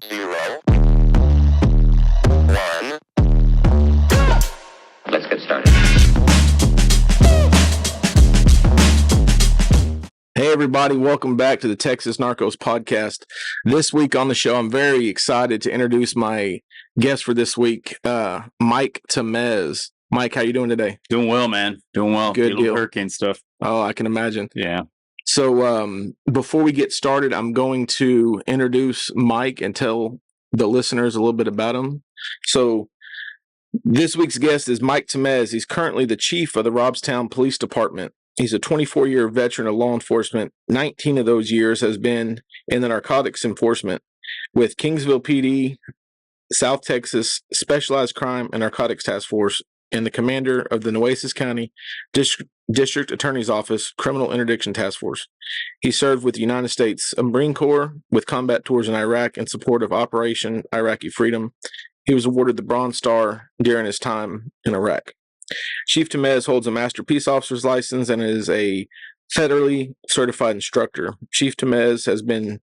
0, 1. Let's get started. Hey everybody, welcome back to the Texas Narcos Podcast. This week on the show, I'm very excited to introduce my guest for this week, Mike Tamez. Mike, how you doing today? Doing well, man. Doing well. Good deal. Hurricane stuff. Oh, I can imagine. Yeah. So before we get started, I'm going to introduce Mike and tell the listeners a little bit about him. So this week's guest is Mike Tamez. He's currently the chief of the Robstown Police Department. He's a 24-year veteran of law enforcement. 19 of those years has been in the narcotics enforcement with Kingsville PD, South Texas Specialized Crime and Narcotics Task Force, and the commander of the Nueces County District Attorney's Office Criminal Interdiction Task Force. He served with the United States Marine Corps with combat tours in Iraq in support of Operation Iraqi Freedom. He was awarded the Bronze Star during his time in Iraq. Chief Tamez holds a Master Peace Officer's license and is a federally certified instructor. Chief Tamez has been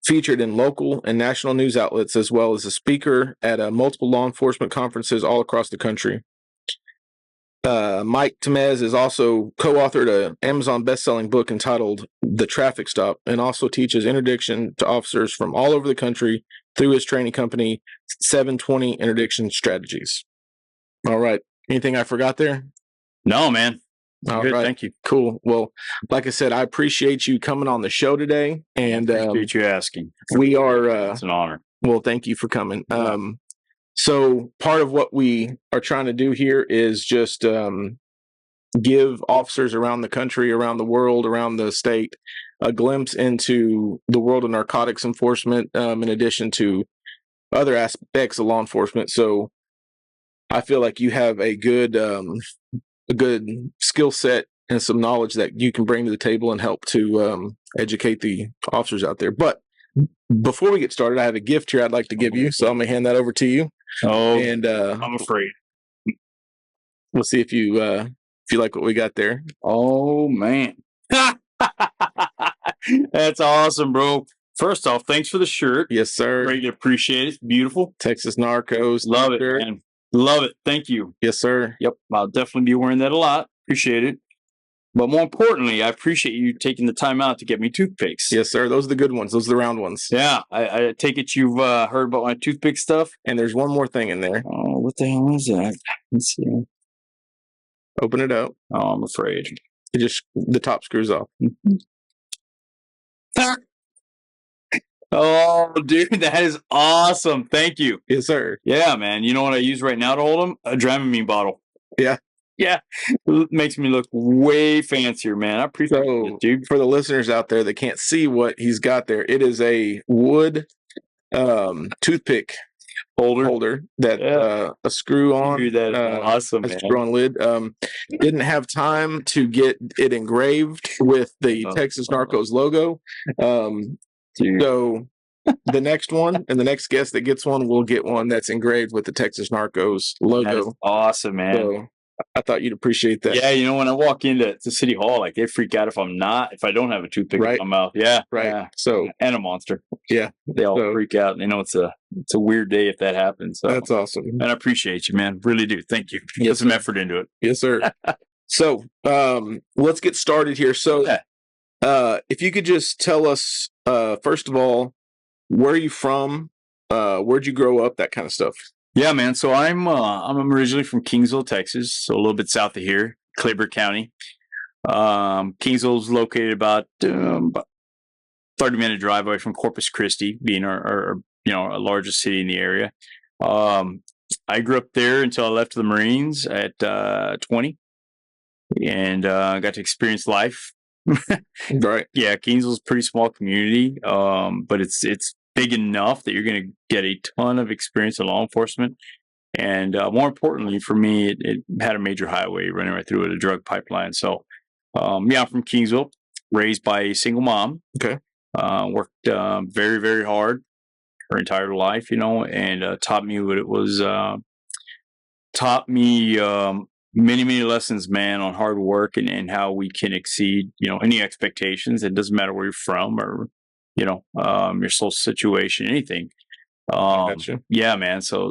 featured in local and national news outlets, as well as a speaker at multiple law enforcement conferences all across the country. Mike Tamez is also co-authored an Amazon best-selling book entitled The Traffic Stop, and also teaches interdiction to officers from all over the country through his training company, 720 Interdiction Strategies. All right. Anything I forgot there? No, man. All Good. right. Thank you. Cool. Well, like I said, I appreciate you coming on the show today. And Appreciate you asking. we are, It's an honor. well, thank you for coming. So part of what we are trying to do here is just give officers around the country, around the world, around the state, a glimpse into the world of narcotics enforcement, in addition to other aspects of law enforcement. So I feel like you have a good skill set and some knowledge that you can bring to the table and help to educate the officers out there. But before we get started, I have a gift here I'd like to give you, so I'm gonna hand that over to you. Oh, And I'm afraid. we'll see if you like what we got there. Oh, man. That's awesome, bro. First off, thanks for the shirt. Yes, sir. Greatly appreciate it. It's beautiful. Texas Narcos. Love it, shirt. man. Love it. Thank you. Yes, sir. Yep. I'll definitely be wearing that a lot. Appreciate it. But more importantly, I appreciate you taking the time out to get me toothpicks. Yes, sir. Those are the good ones. Those are the round ones. Yeah. I take it you've heard about my toothpick stuff. And there's one more thing in there. Oh, what the hell is that? Let's see. Open it up. Oh, I'm afraid. It just, the top screws off. Oh, dude, that is awesome. Thank you. Yes, sir. Yeah, man. You know what I use right now to hold them? A Dramamine bottle. Yeah. Yeah. It makes me look way fancier, man. I appreciate So, it, dude. for the listeners out there that can't see what he's got there, it is a wood toothpick holder that a screw on. Dude, that's awesome, a man. screw on lid. Didn't have time to get it engraved with the Texas Narcos logo. Dude. So the next one and the next guest that gets one will get one that's engraved with the Texas Narcos That is logo. awesome, man. So I thought you'd appreciate that. Yeah, you know, when I walk into City Hall, like they freak out if I don't have a toothpick Right. in my mouth. Yeah. Right. Yeah. So And a monster. yeah, They all So- freak out. They know it's a weird day if that happens. So that's awesome. and I appreciate you, man. Really do. Thank you. Yes, Put some sir. effort into it. Yes, sir. So let's get started here. So if you could just tell us, first of all, where are you from? Where'd you grow up? That kind of stuff. Yeah, man. So I'm originally from Kingsville, Texas, so a little bit south of here, Claiborne County. Kingsville's located about 30-minute drive away from Corpus Christi, being our largest city in the area. I grew up there until I left the Marines at 20, and got to experience life. Right. Yeah, Kingsville's a pretty small community, but it's big enough that you're going to get a ton of experience in law enforcement. And more importantly for me, it had a major highway running right through it, a drug pipeline. So, I'm from Kingsville, raised by a single mom. Okay. Worked very, very hard her entire life, and taught me what it was. Taught me many, many lessons, man, on hard work and how we can exceed, any expectations. It doesn't matter where you're from or, your social situation, anything. Gotcha. Yeah, man. So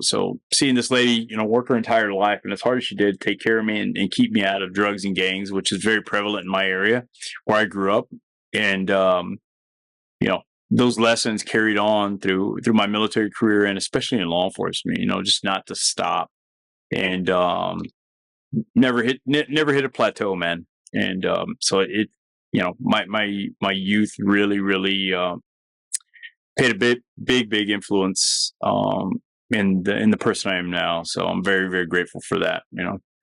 seeing this lady, work her entire life, and as hard as she did, take care of me and keep me out of drugs and gangs, which is very prevalent in my area where I grew up. And, those lessons carried on through my military career and especially in law enforcement, just not to stop and, never hit a plateau, man. And, so it, my youth really, really, paid a big influence in the person I am now. So I'm very, very grateful for that.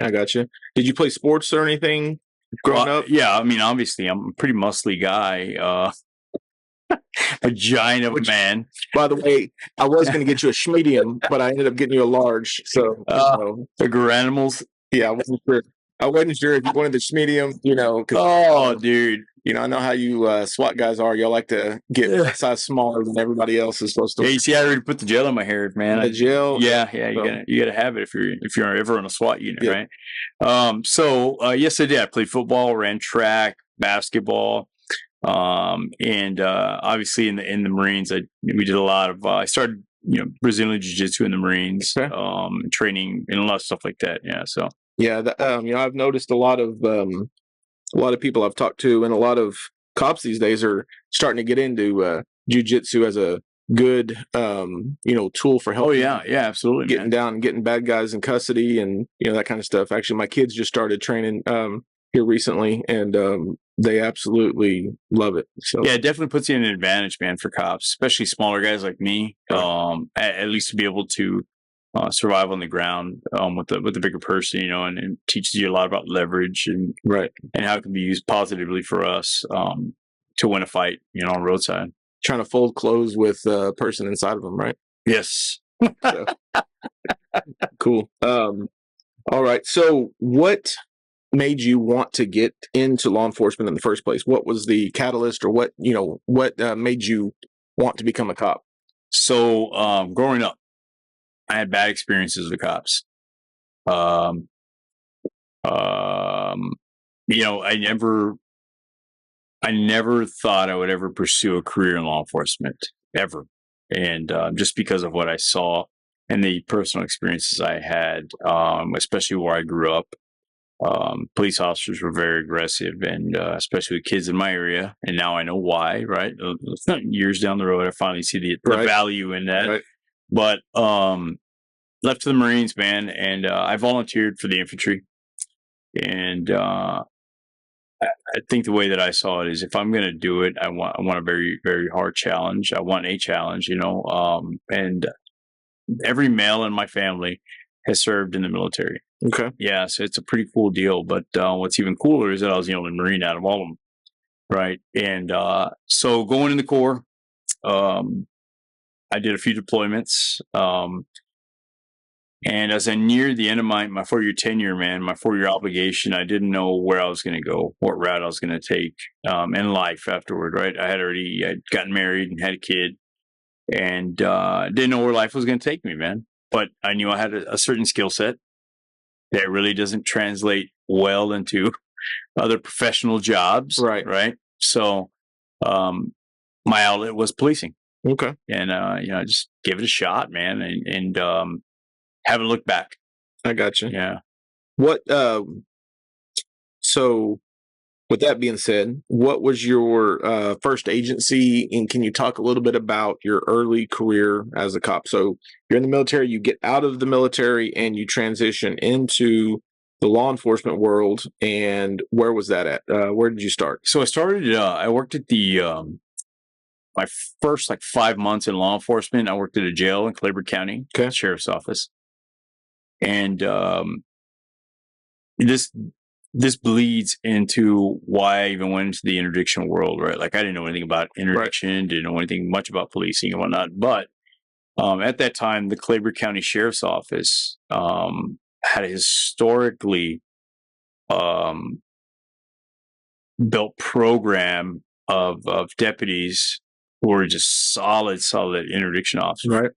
I gotcha. Did you play sports or anything growing up? Yeah, I mean, obviously, I'm a pretty muscly guy, a giant of a man. By the way, I was going to get you a medium, but I ended up getting you a large. So the Garanimals. Yeah, I wasn't sure. I wasn't sure if you wanted the medium. Dude. I know how you SWAT guys are. Y'all like to get a size smaller than everybody else is supposed to. Yeah, you see, I already put the gel in my hair, man. The gel. Yeah. You gotta have it if you're ever on a SWAT unit, right? Yes, I did. I played football, ran track, basketball, and obviously in the Marines, we did a lot of. I started, Brazilian Jiu-Jitsu in the Marines, training and a lot of stuff like that. Yeah, so yeah, I've noticed a lot of people I've talked to, and a lot of cops these days are starting to get into jiu-jitsu as a good, tool for helping. Oh yeah, absolutely. Getting down and getting bad guys in custody and, that kind of stuff. Actually, my kids just started training here recently, and they absolutely love it. So yeah, it definitely puts you in an advantage, man, for cops, especially smaller guys like me. At least to be able to survive on the ground with the bigger person, and teaches you a lot about leverage and how it can be used positively for us to win a fight, on roadside. Trying to fold clothes with a person inside of them, right? Yes. So, cool. All right. So what made you want to get into law enforcement in the first place? What was the catalyst, or what made you want to become a cop? So growing up, I had bad experiences with cops. I never thought I would ever pursue a career in law enforcement ever. And just because of what I saw and the personal experiences I had, especially where I grew up, police officers were very aggressive, and especially with kids in my area. And now I know why, right? Years down the road, I finally see the value in that. Right. But left to the Marines, man, and I volunteered for the infantry. And I think the way that I saw it is, if I'm going to do it, I want a very, very hard challenge. I want a challenge, and every male in my family has served in the military. Okay. Yeah, so it's a pretty cool deal. But what's even cooler is that I was the only Marine out of all of them, right? And so going in the Corps, I did a few deployments. And as I neared the end of my 4-year tenure, man, my 4-year obligation, I didn't know where I was going to go, what route I was going to take in life afterward, right? I'd gotten married and had a kid, and didn't know where life was going to take me, man. But I knew I had a certain skill set that really doesn't translate well into other professional jobs, right? So my outlet was policing. Okay. And, I just gave it a shot, man, and haven't looked back. I got you. Yeah. What? So, with that being said, what was your first agency, and can you talk a little bit about your early career as a cop? So, you're in the military, you get out of the military, and you transition into the law enforcement world. And where was that at? Where did you start? So, I started. I worked at my first 5 months in law enforcement. I worked at a jail in Claiborne County, Sheriff's Office. And this bleeds into why I even went into the interdiction world, right? I didn't know anything about interdiction, didn't know anything much about policing and whatnot. But at that time, the Claiborne County Sheriff's Office had a historically built program of deputies who were just solid interdiction officers. Right.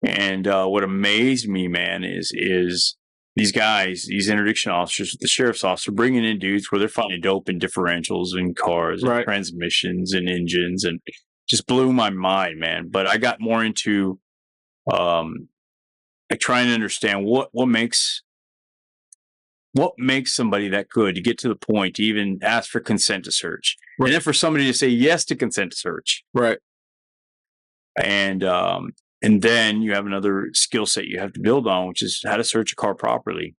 And what amazed me, man, is these guys, these interdiction officers, the sheriff's officer, bringing in dudes where they're finding dope in differentials and cars and transmissions and engines. And just blew my mind, man. But I got more into like trying to understand what makes somebody that good to get to the point to even ask for consent to search, Right. and then for somebody to say yes to consent to search, Right. and then you have another skill set you have to build on, which is how to search a car properly.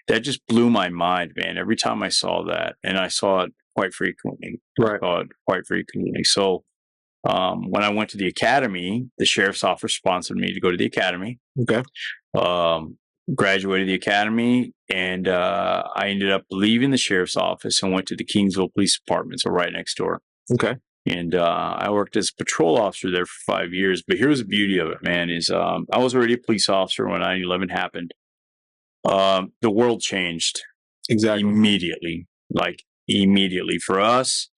That just blew my mind, man. Every time I saw that, and I saw it quite frequently. Right. So when I went to the academy, the sheriff's office sponsored me to go to the academy. Okay. Graduated the academy, and I ended up leaving the sheriff's office and went to the Kingsville Police Department, so right next door. Okay. And I worked as a patrol officer there for 5 years. But here's the beauty of it, man, is I was already a police officer when 9/11 happened. The world changed Exactly. immediately. For us,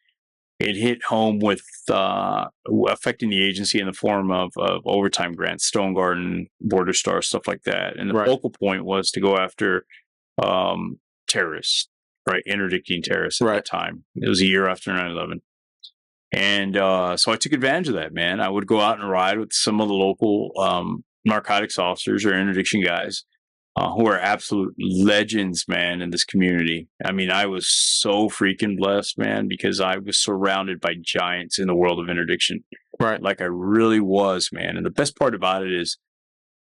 it hit home with affecting the agency in the form of overtime grants, Stone Garden, Border Star, stuff like that. And the Right. focal point was to go after terrorists, right? Interdicting terrorists at that time. It was a year after 9/11. And so I took advantage of that, man. I would go out and ride with some of the local narcotics officers or interdiction guys who are absolute legends, man, in this community. I mean, I was so freaking blessed, man, because I was surrounded by giants in the world of interdiction. Right. Like I really was, man. And the best part about it is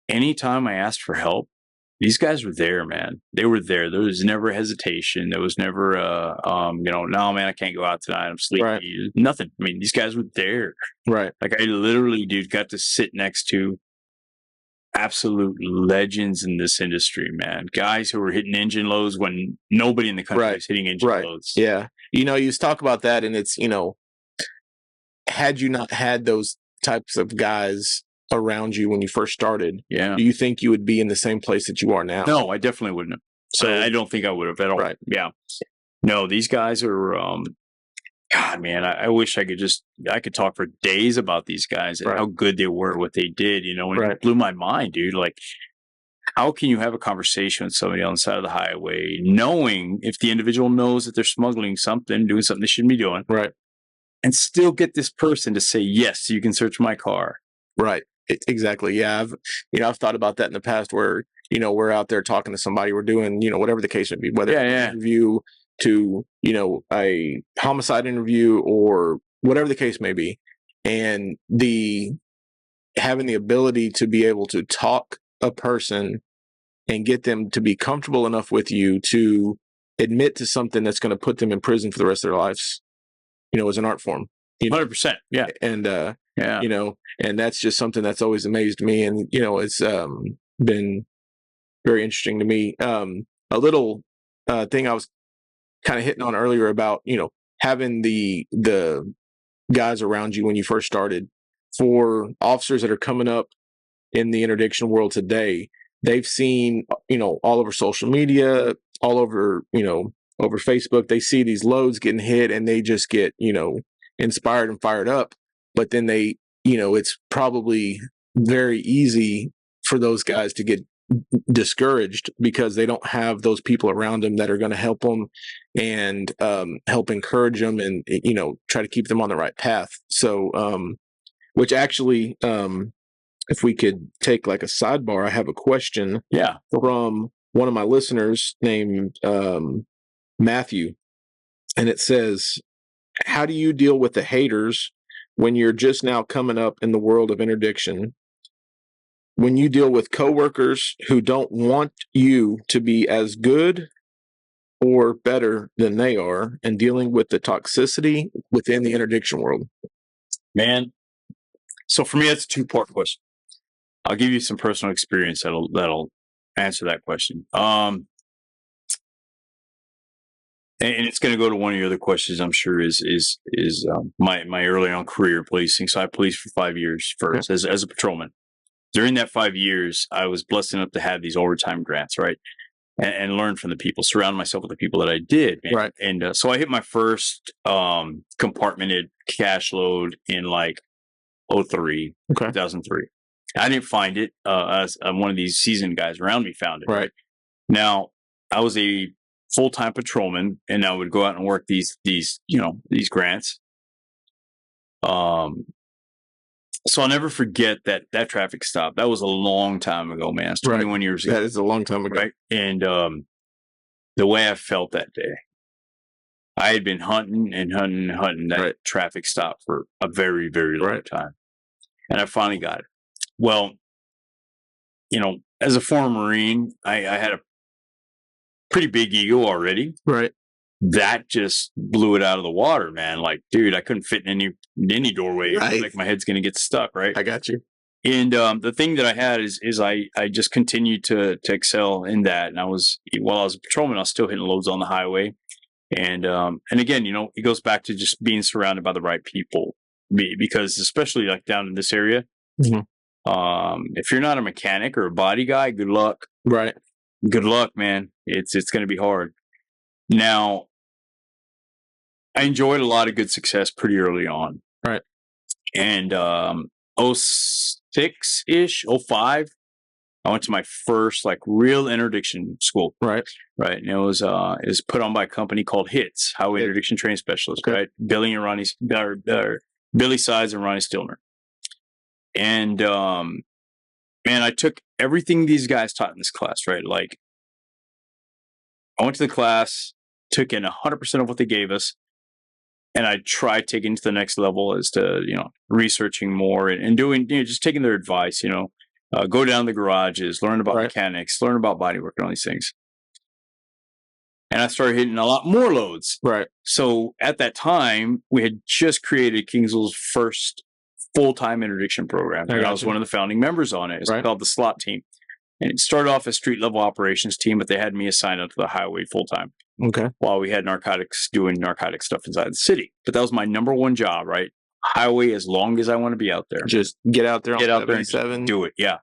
anytime I asked for help, these guys were there, man. They were there. There was never hesitation. There was never, no, man, I can't go out tonight. I'm sleepy. Right. Nothing. I mean, these guys were there. Right. Like I literally, dude, got to sit next to absolute legends in this industry, man. Guys who were hitting engine loads when nobody in the country was hitting engine loads. Yeah. You talk about that, and it's, had you not had those types of guys around you when you first started, Yeah. do you think you would be in the same place that you are now? No, I definitely wouldn't have. So I don't think I would have at all. Right. Yeah. No, these guys are, God, man, I wish I could talk for days about these guys and how good they were, what they did, and it blew my mind, dude. Like, how can you have a conversation with somebody on the side of the highway, knowing if the individual knows that they're smoggling something, doing something they shouldn't be doing, right, and still get this person to say, yes, you can search my car. Right. Exactly. Yeah. I've thought about that in the past where, we're out there talking to somebody, we're doing, whatever the case may be, whether it's an interview to, a homicide interview or whatever the case may be. And having the ability to be able to talk a person and get them to be comfortable enough with you to admit to something that's going to put them in prison for the rest of their lives, is an art form. 100%. Yeah. And, and that's just something that's always amazed me. And, it's been very interesting to me. A little thing I was kind of hitting on earlier about, having the guys around you when you first started. For officers that are coming up in the interdiction world today, they've seen, all over social media, all over, over Facebook, they see these loads getting hit and they just get, inspired and fired up. But then they, it's probably very easy for those guys to get discouraged because they don't have those people around them that are going to help them and help encourage them and, try to keep them on the right path. So, which actually, if we could take like a sidebar, I have a question from one of my listeners named Matthew. And it says, how do you deal with the haters when you're just now coming up in the world of interdiction? When you deal with coworkers who don't want you to be as good or better than they are, and dealing with the toxicity within the interdiction world? Man, so for me, that's a two-part question. I'll give you some personal experience that'll answer that question. And it's going to go to one of your other questions, I'm sure, is my early on career policing. So I policed for 5 years first as a patrolman. During that 5 years, I was blessed enough to have these overtime grants, right? And learn from the people, surround myself with the people that I did. Man. Right. And so I hit my first compartmented cash load in like 2003. I didn't find it. As one of these seasoned guys around me found it. Right. Now, I was a full-time patrolman, and I would go out and work these grants. So I'll never forget that traffic stop. That was a long time ago, man. It's 21 years ago. That is a long time ago. Right. And the way I felt that day, I had been hunting that traffic stop for a very, very long time. And I finally got it. Well, as a former Marine, I had a pretty big ego already. Right. That just blew it out of the water, man. Like, dude, I couldn't fit in any doorway. Right. Like my head's going to get stuck, right? I got you. And the thing that I had is I just continued to excel in that. And while I was a patrolman, I was still hitting loads on the highway. And again, it goes back to just being surrounded by the right people, because especially like down in this area, if you're not a mechanic or a body guy, good luck. Right. Good luck, man. It's going to be hard. Now, I enjoyed a lot of good success pretty early on. Right. And 06-ish, 05, I went to my first like real interdiction school. Right. Right. And it was put on by a company called HITS, Highway Interdiction Training Specialist, right? Billy Sides and Ronnie Stillner. And man, I took everything these guys taught in this class, right? Like, I went to the class, took in 100% of what they gave us, and I tried taking it to the next level as to, researching more and doing, just taking their advice, go down the garages, learn about mechanics, learn about bodywork and all these things. And I started hitting a lot more loads. Right. So at that time, we had just created Kingsville's first full-time interdiction program. And I was one of the founding members on it. It's called the SLOT team. And it started off as street-level operations team, but they had me assigned up to the highway full-time. Okay. While we had doing narcotic stuff inside the city. But that was my number one job, right? Highway as long as I want to be out there. Just get out there on 77. And do it, yeah.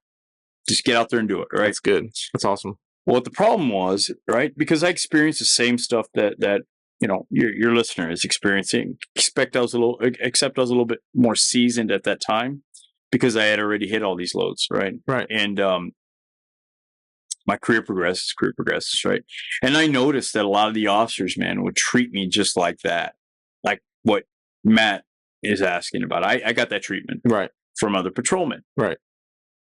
Just get out there and do it, right? That's good. That's awesome. Well, what the problem was, right, because I experienced the same stuff that your listener is experiencing, except I was a little bit more seasoned at that time because I had already hit all these loads, right? Right. And my career progresses, right? And I noticed that a lot of the officers, man, would treat me just like that, like what Matt is asking about. I got that treatment from other patrolmen. Right.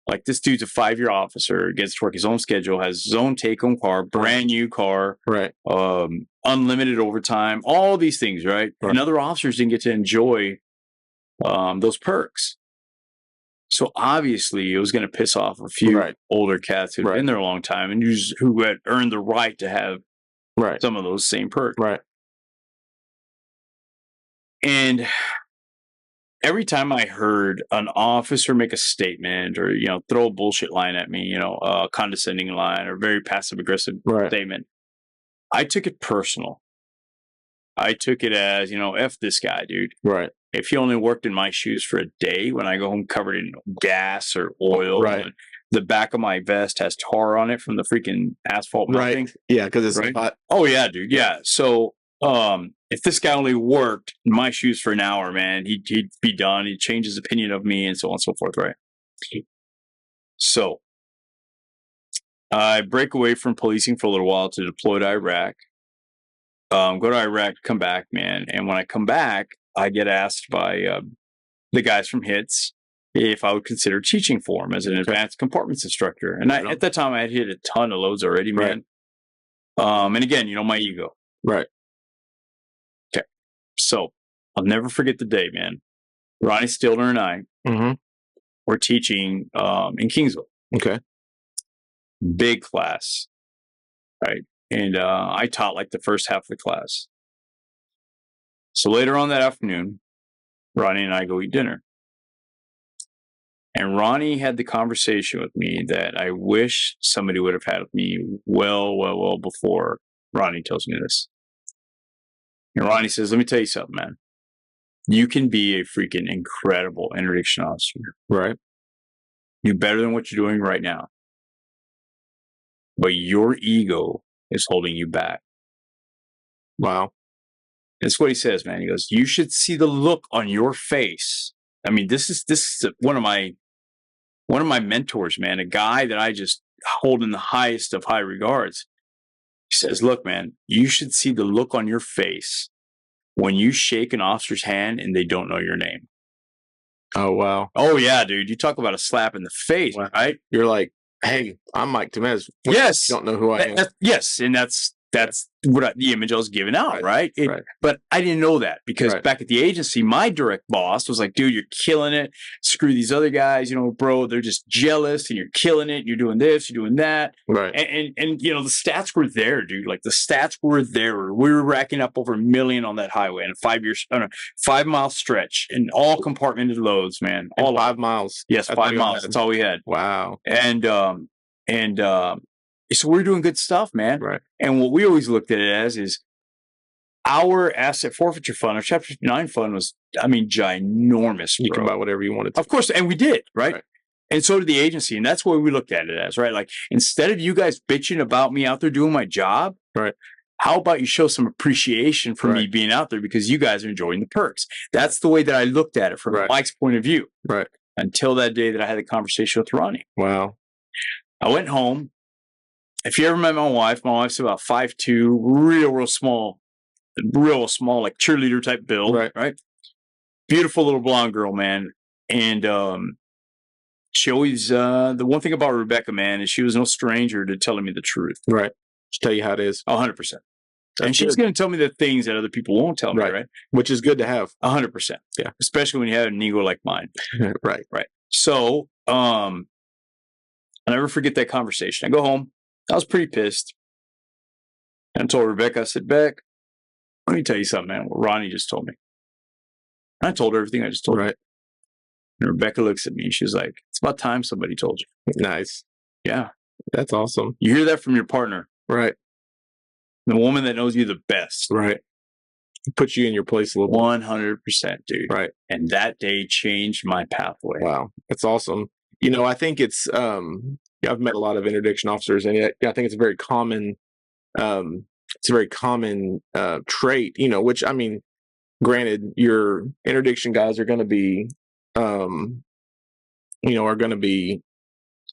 Like, this dude's a 5-year officer, gets to work his own schedule, has his own take-home car, brand new car, unlimited overtime, all these things, right? And other officers didn't get to enjoy those perks. So obviously, it was going to piss off a few older cats who'd been there a long time and who had earned the right to have some of those same perks. Right. And every time I heard an officer make a statement or, throw a bullshit line at me, a condescending line or very passive aggressive statement, I took it personal. I took it as, F this guy, dude. Right. If he only worked in my shoes for a day, when I go home covered in gas or oil, the back of my vest has tar on it from the freaking asphalt melting. Yeah, because it's hot. Oh, yeah, dude. Yeah. So if this guy only worked in my shoes for an hour, man, he'd be done. He'd change his opinion of me and so on and so forth, right? So I break away from policing for a little while to deploy to Iraq. Go to Iraq, come back, man. And when I come back, I get asked by the guys from HITS if I would consider teaching for them as an advanced compartments instructor. And at that time, I had hit a ton of loads already, man. And again, my ego. Right. Okay. So I'll never forget the day, man. Ronnie Stillner and I were teaching in Kingsville. Okay. Big class. Right. And I taught like the first half of the class. So later on that afternoon, Ronnie and I go eat dinner. And Ronnie had the conversation with me that I wish somebody would have had with me well before Ronnie tells me this. And Ronnie says, let me tell you something, man. You can be a freaking incredible interdiction officer. Right. You're better than what you're doing right now. But your ego is holding you back. Wow. That's what he says, man. He goes, you should see the look on your face. I mean, this is one of my mentors, man, a guy that I just hold in the highest of high regards. He says, look, man, you should see the look on your face when you shake an officer's hand and they don't know your name. Oh, wow. Oh yeah, dude. You talk about a slap in the face, Wow. right? You're like, hey, I'm Mike Tamez. Yes. You don't know who I am. Yes, and that's the image I was giving out, right? Right. But I didn't know that because Right. back at the agency, my direct boss was like, dude, you're killing it. Screw these other guys, bro, they're just jealous and you're killing it. You're doing this, you're doing that. Right. And the stats were there, dude. Like the stats were there. We were racking up over 1 million on that highway in a 5 mile stretch and all compartmented loads, man. And All 5 miles. Yes, That's 5 all you miles. had. That's all we had. Wow. And so we're doing good stuff, man. Right. And what we always looked at it as is our asset forfeiture fund, our Chapter 59 fund was, ginormous. You bro. can buy whatever you wanted to. Of course, and we did, right? Right. And so did the agency. And that's what we looked at it as, right? Like, instead of you guys bitching about me out there doing my job, right? How about you show some appreciation for me being out there because you guys are enjoying the perks? That's the way that I looked at it from Mike's point of view. Right. Until that day that I had the conversation with Ronnie. Wow. I went home. If you ever met my wife's about 5'2", real small, like cheerleader type build, right? Beautiful little blonde girl, man. And she always, the one thing about Rebecca, man, is she was no stranger to telling me the truth. Right. She'll tell you how it is. 100%. And she's going to tell me the things that other people won't tell me, right? Which is good to have. 100%. Yeah. Especially when you have an ego like mine. Right. So, I'll never forget that conversation. I go home. I was pretty pissed. And I told Rebecca, I said, Beck, let me tell you something, man, what Ronnie just told me. And I told her everything I just told her. And Rebecca looks at me and she's like, it's about time somebody told you. Nice. Yeah. That's awesome. You hear that from your partner. Right. The woman that knows you the best. Right. Put you in your place a little 100%, dude. Right. And that day changed my pathway. Wow. That's awesome. I think it's, I've met a lot of interdiction officers, and I think it's a very common, trait, which, granted, your interdiction guys are going to be,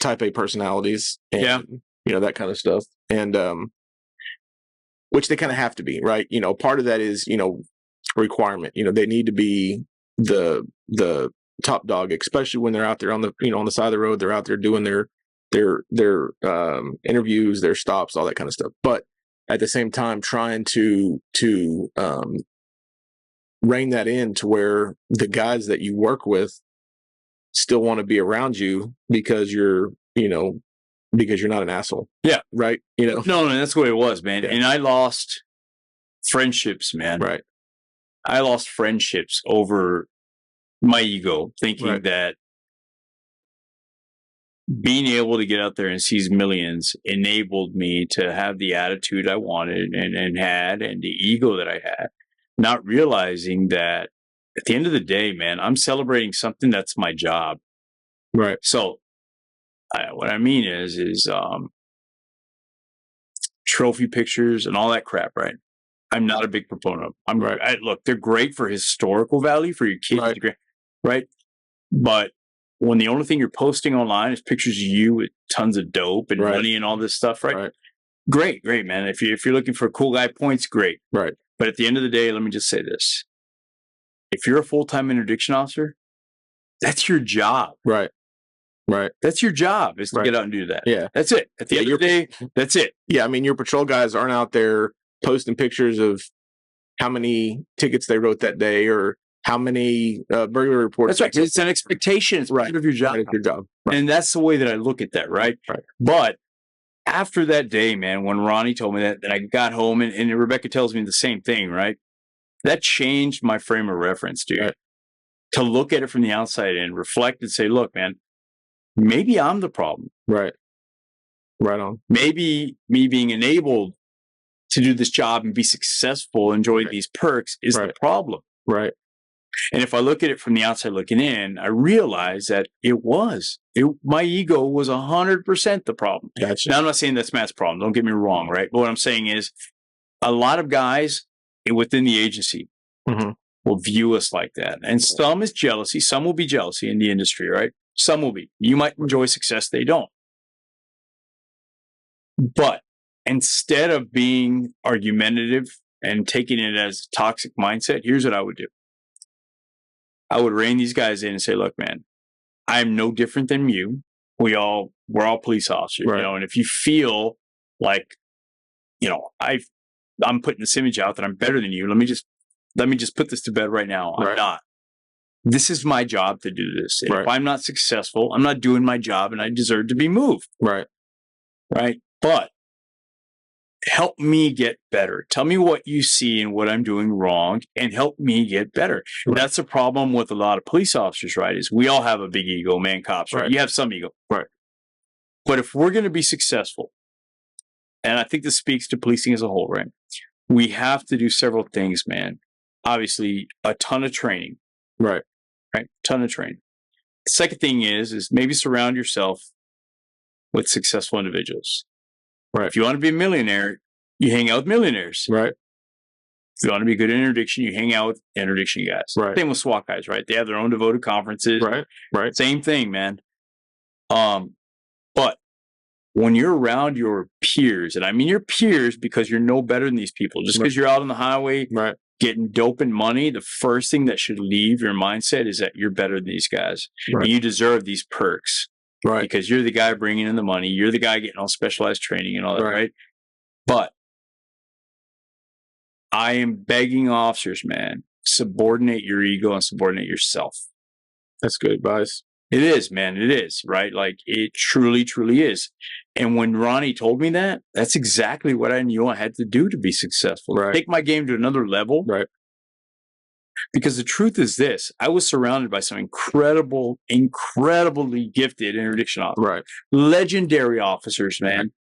type A personalities and, that kind of stuff. And, which they kind of have to be, right? Part of that is, requirement, they need to be the top dog, especially when they're out there on the side of the road, they're out there doing their interviews, their stops, all that kind of stuff. But at the same time, trying to rein that in to where the guys that you work with still want to be around you because you're not an asshole. Yeah. Right. No, that's what it was, man. Yeah. And I lost friendships, man. Right. I lost friendships over my ego, thinking that being able to get out there and seize millions enabled me to have the attitude I wanted and had, and the ego that I had, not realizing that at the end of the day, man, I'm celebrating something that's my job. Right. So what I mean is trophy pictures and all that crap, right? I'm not a big proponent of. Look, they're great for historical value for your kids, right? But when the only thing you're posting online is pictures of you with tons of dope and money and all this stuff, right? Great, man. If you're looking for cool guy points, great. Right. But at the end of the day, let me just say this. If you're a full-time interdiction officer, that's your job. Right. That's your job, is to get out and do that. Yeah. That's it. At the end of the day, that's it. Yeah. Your patrol guys aren't out there posting pictures of how many tickets they wrote that day or how many burglary reports. That's right. It's an expectation. It's part of your job. Part of your job. Right. And that's the way that I look at that, right? But after that day, man, when Ronnie told me that I got home and Rebecca tells me the same thing, right? That changed my frame of reference, dude. Right. To look at it from the outside and reflect and say, look, man, maybe I'm the problem. Right. Right on. Maybe me being enabled to do this job and be successful, enjoy these perks is the problem. Right. And if I look at it from the outside looking in, I realize that my ego was 100% the problem. Gotcha. Now, I'm not saying that's Matt's problem. Don't get me wrong, right? But what I'm saying is a lot of guys within the agency will view us like that. And some is jealousy. Some will be jealousy in the industry, right? Some will be. You might enjoy success. They don't. But instead of being argumentative and taking it as a toxic mindset, here's what I would do. I would rein these guys in and say, look, man, I'm no different than you. We're all police officers, Right. and if you feel like, I'm putting this image out that I'm better than you, let me just put this to bed right now. I'm not. This is my job to do this. And if I'm not successful, I'm not doing my job, and I deserve to be moved. Right. But help me get better. Tell me what you see and what I'm doing wrong, and help me get better. Right. That's the problem with a lot of police officers, right? Is we all have a big ego, man, cops, right? You have some ego. Right. But if we're going to be successful, and I think this speaks to policing as a whole, right? We have to do several things, man. Obviously, a ton of training. Right. Ton of training. The second thing is maybe surround yourself with successful individuals. Right. If you want to be a millionaire, you hang out with millionaires. Right. If you want to be good at interdiction, you hang out with interdiction guys. Right. Same with SWAT guys, right? They have their own devoted conferences. Right. Same thing, man. But when you're around your peers, and I mean your peers because you're no better than these people, just because you're out on the highway getting dope and money, the first thing that should leave your mindset is that you're better than these guys. Right. And you deserve these perks. Right. Because you're the guy bringing in the money. You're the guy getting all specialized training and all that, right? But I am begging officers, man, subordinate your ego and subordinate yourself. That's good advice. It is, man. It is, right? Like, it truly, truly is. And when Ronnie told me that, that's exactly what I knew I had to do to be successful. Right. Take my game to another level. Right. Because the truth is this, I was surrounded by some incredibly gifted interdiction officers. Right. Legendary officers, man.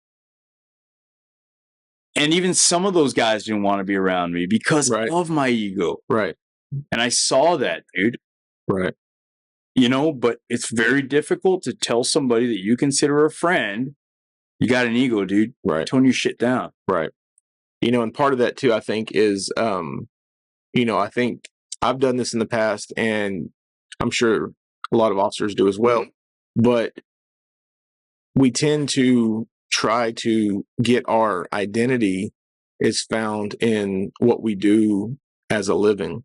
And even some of those guys didn't want to be around me because of my ego. Right. And I saw that, dude. Right. But it's very difficult to tell somebody that you consider a friend, you got an ego, dude. Right. Tone your shit down. Right. And part of that too, I think is, I think I've done this in the past, and I'm sure a lot of officers do as well, but we tend to try to get our identity is found in what we do as a living.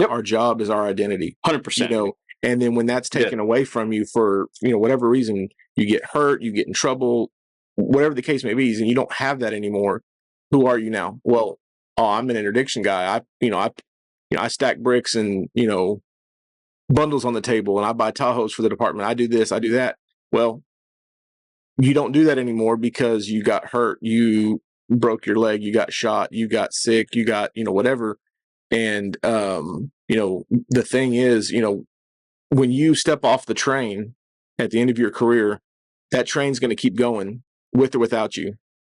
Yep. Our job is our identity. 100%. And then when that's taken away from you for, whatever reason, you get hurt, you get in trouble, whatever the case may be, and you don't have that anymore. Who are you now? Well, I'm an interdiction guy. I stack bricks and, bundles on the table, and I buy Tahoes for the department. I do this, I do that. Well, you don't do that anymore because you got hurt, you broke your leg, you got shot, you got sick, you got, whatever. And, the thing is, when you step off the train at the end of your career, that train's going to keep going with or without you,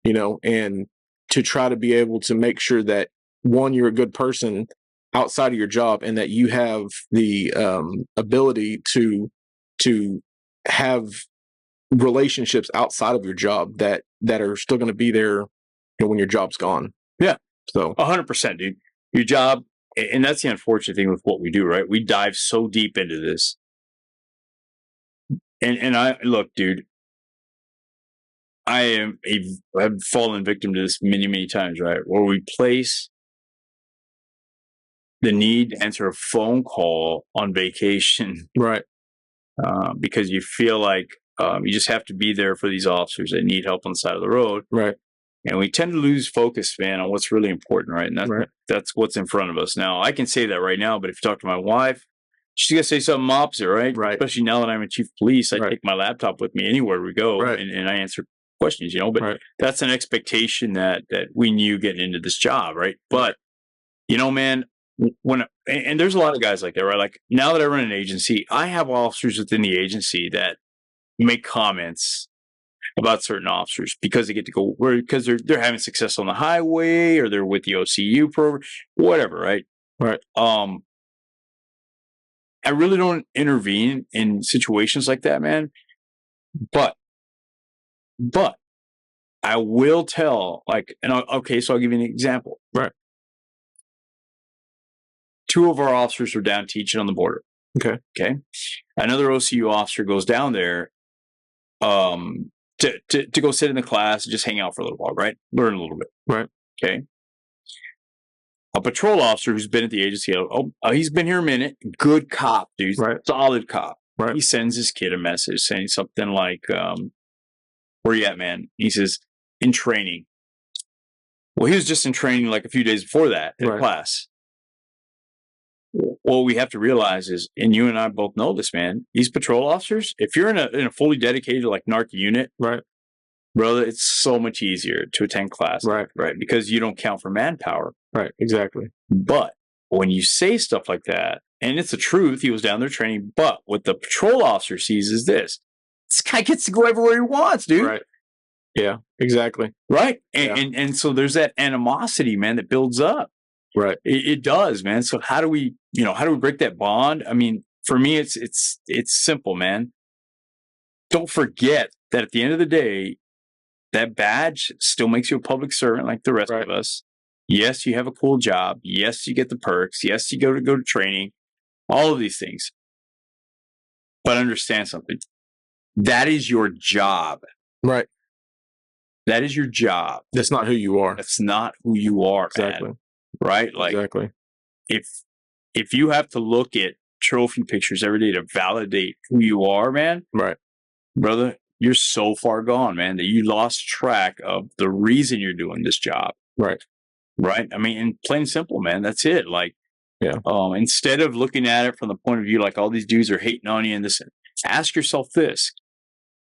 and to try to be able to make sure that, one, you're a good person outside of your job, and that you have the ability to have relationships outside of your job that are still going to be there when your job's gone. Yeah. So 100%, dude. Your job. And that's the unfortunate thing with what we do, right? We dive so deep into this. And look, dude, I've fallen victim to this many, many times, right? Where we place the need to answer a phone call on vacation. Right. Because you feel like you just have to be there for these officers that need help on the side of the road. Right. And we tend to lose focus, man, on what's really important, right? And that's what's in front of us. Now, I can say that right now, but if you talk to my wife, she's going to say something opposite, right? Especially now that I'm a chief of police, I take my laptop with me anywhere we go, and I answer questions, But that's an expectation that we knew getting into this job, right? But, man, and there's a lot of guys like that, right? Like, now that I run an agency, I have officers within the agency that make comments about certain officers because they get to go because they're having success on the highway, or they're with the OCU program, whatever, right? Right. I really don't intervene in situations like that, man. But I will tell, so I'll give you an example. Right. 2 of our officers were down teaching on the border. Okay. Another OCU officer goes down there, to go sit in the class and just hang out for a little while, right? Learn a little bit. Right. Okay. A patrol officer who's been at the agency, he's been here a minute. Good cop, dude. Right. Solid cop. Right. He sends his kid a message saying something like, where you at, man? He says, in training. Well, he was just in training like a few days before that in class. What we have to realize is, and you and I both know this, man, these patrol officers, if you're in a fully dedicated like narc unit, right, brother, it's so much easier to attend class. Right. Because you don't count for manpower. Right. Exactly. But when you say stuff like that, and it's the truth, he was down there training, but what the patrol officer sees is this guy gets to go everywhere he wants, dude. Right. Yeah, exactly. Right. And so there's that animosity, man, that builds up. Right. It does, man. So how do we break that bond? I mean, for me, it's simple, man. Don't forget that at the end of the day, that badge still makes you a public servant like the rest of us. Yes, you have a cool job. Yes, you get the perks. Yes, you go to training. All of these things. But understand something. That is your job. Right. That is your job. That's not who you are. That's not who you are. Exactly. Man. Right? Like, exactly. If you have to look at trophy pictures every day to validate who you are, man. Right. Brother, you're so far gone, man, that you lost track of the reason you're doing this job. Right. Right. I mean, and plain and simple, man. That's it. Like, yeah. Instead of looking at it from the point of view like all these dudes are hating on you and this, ask yourself this: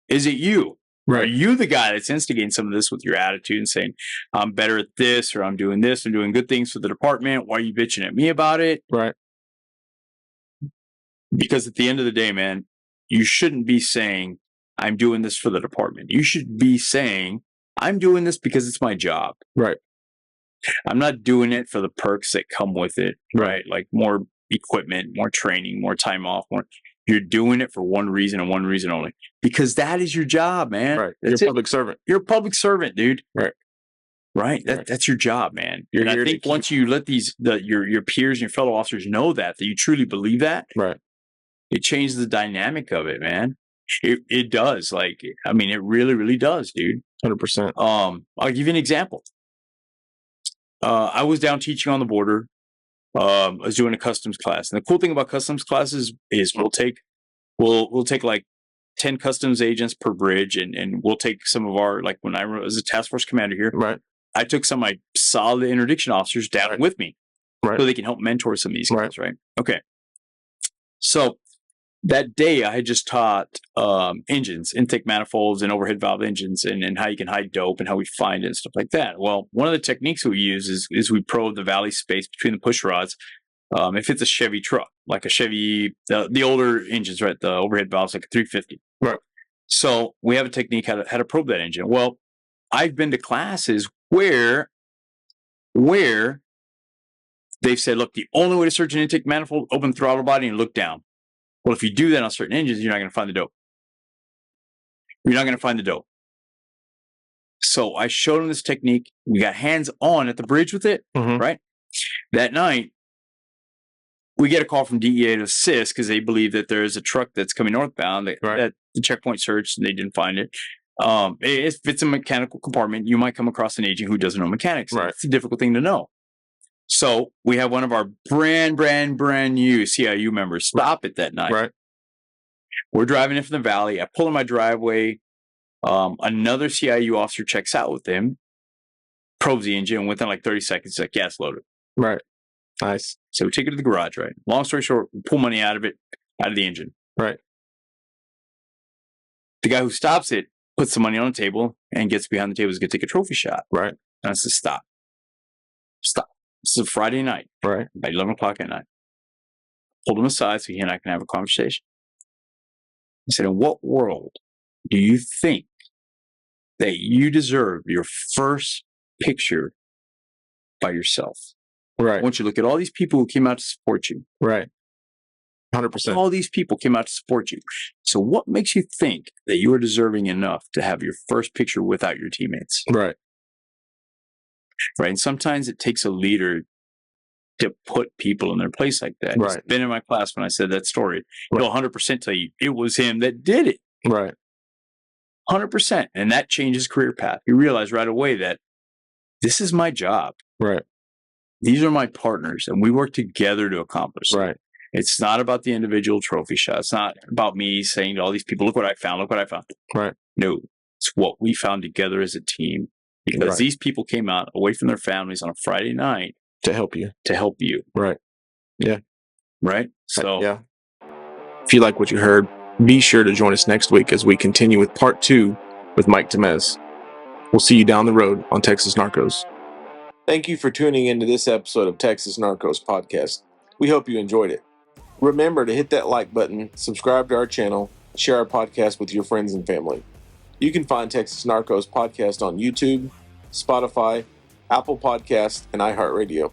is it you? Right. Are you the guy that's instigating some of this with your attitude and saying, I'm better at this, or I'm doing this, I'm doing good things for the department? Why are you bitching at me about it? Right. Because at the end of the day, man, you shouldn't be saying, I'm doing this for the department. You should be saying, I'm doing this because it's my job. Right. I'm not doing it for the perks that come with it. Right. Like more equipment, more training, more time off. You're doing it for one reason and one reason only. Because that is your job, man. Right. You're a public servant. You're a public servant, dude. Right. Right. That's your job, man. You're and I think once you let your peers and your fellow officers know that you truly believe that, right, it changes the dynamic of it, man. It does. Like, I mean, it really, really does, dude. 100%. I'll give you an example. I was down teaching on the border. I was doing a customs class, and the cool thing about customs classes is we'll take like 10 customs agents per bridge, and we'll take some of our, like when I was a task force commander here, right, I took some of my solid interdiction officers down with me, right, so they can help mentor some of these guys, right? Okay. So that day I had just taught engines, intake manifolds and overhead valve engines, and how you can hide dope and how we find it and stuff like that. Well, one of the techniques we use is we probe the valley space between the push rods. If it's a Chevy truck, like a Chevy, the older engines, right? The overhead valves, like a 350. Right. So we have a technique how to probe that engine. Well, I've been to classes where they've said, look, the only way to search an intake manifold, open the throttle body and look down. Well, if you do that on certain engines, you're not going to find the dope. You're not going to find the dope. So I showed them this technique. We got hands on at the bridge with it, right? That night, we get a call from DEA to assist because they believe that there is a truck that's coming northbound that the checkpoint searched and they didn't find it. If it's a mechanical compartment, you might come across an agent who doesn't know mechanics. Right. It's a difficult thing to know. So we have one of our brand new CIU members stop it that night. Right. We're driving in from the valley. I pull in my driveway. Another CIU officer checks out with him, probes the engine, and within like 30 seconds, he's like, yeah, it's loaded. Right. Nice. So we take it to the garage, right? Long story short, we pull money out of the engine. Right. The guy who stops it puts the money on the table and gets behind the table. He's going to take a trophy shot. Right. And I said, stop. This is a Friday night. Right. At 11 o'clock at night. Pulled him aside so he and I can have a conversation. I said, in what world do you think that you deserve your first picture by yourself? Right. I want you to look at all these people who came out to support you. Right. 100%. All these people came out to support you. So what makes you think that you are deserving enough to have your first picture without your teammates? Right. Right. And sometimes it takes a leader to put people in their place like that. Right. He's been in my class when I said that story. Right. He'll 100% tell you it was him that did it. Right. 100%. And that changes career path. You realize right away that this is my job. Right. these are my partners, and we work together to accomplish it. Right. It's not about the individual trophy shot. It's not about me saying to all these people, look what I found, look what I found. Right. No, it's what we found together as a team, because these people came out away from their families on a Friday night to help you. Right. Yeah. Right. So, yeah. If you like what you heard, be sure to join us next week as we continue with part 2 with Mike Tamez. We'll see you down the road on Texas Narcos. Thank you for tuning into this episode of Texas Narcos Podcast. We hope you enjoyed it. Remember to hit that like button, subscribe to our channel, share our podcast with your friends and family. You can find Texas Narcos Podcast on YouTube, Spotify, Apple Podcasts, and iHeartRadio.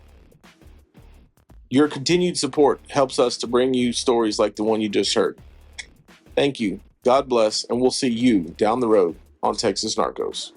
Your continued support helps us to bring you stories like the one you just heard. Thank you, God bless, and we'll see you down the road on Texas Narcos.